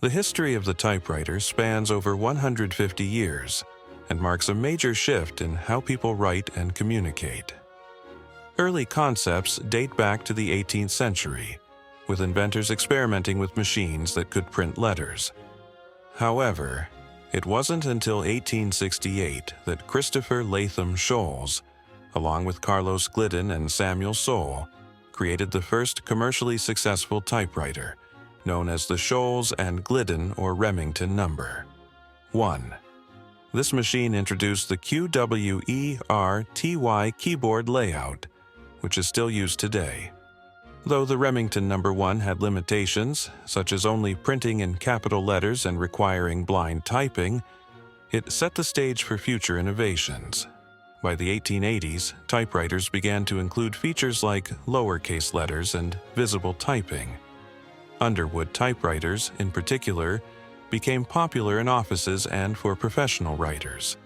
The history of the typewriter spans over 150 years and marks a major shift in how people write and communicate. Early concepts date back to the 18th century, with inventors experimenting with machines that could print letters. However, it wasn't until 1868 that Christopher Latham Sholes, along with Carlos Glidden and Samuel Soule, created the first commercially successful typewriter, known as the Sholes and Glidden or Remington No. 1. This machine introduced the QWERTY keyboard layout, which is still used today. Though the Remington No. 1 had limitations, such as only printing in capital letters and requiring blind typing, it set the stage for future innovations. By the 1880s, typewriters began to include features like lowercase letters and visible typing. Underwood typewriters, in particular, became popular in offices and for professional writers.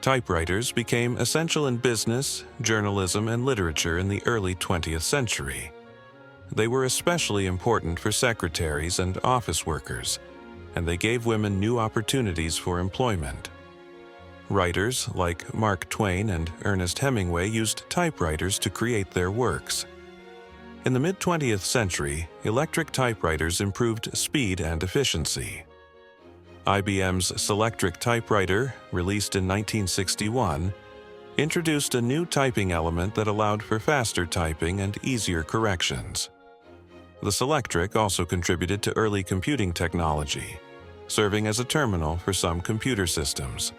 Typewriters became essential in business, journalism, and literature in the early 20th century. They were especially important for secretaries and office workers, and they gave women new opportunities for employment. Writers like Mark Twain and Ernest Hemingway used typewriters to create their works. In the mid-20th century, electric typewriters improved speed and efficiency. IBM's Selectric typewriter, released in 1961, introduced a new typing element that allowed for faster typing and easier corrections. The Selectric also contributed to early computing technology, serving as a terminal for some computer systems.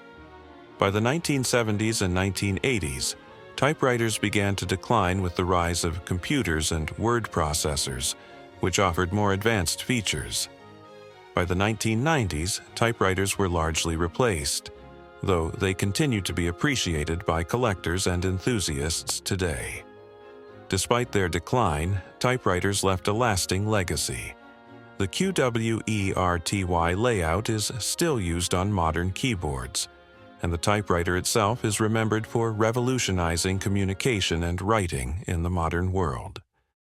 By the 1970s and 1980s, typewriters began to decline with the rise of computers and word processors, which offered more advanced features. By the 1990s, typewriters were largely replaced, though they continue to be appreciated by collectors and enthusiasts today. Despite their decline, typewriters left a lasting legacy. The QWERTY layout is still used on modern keyboards, and the typewriter itself is remembered for revolutionizing communication and writing in the modern world.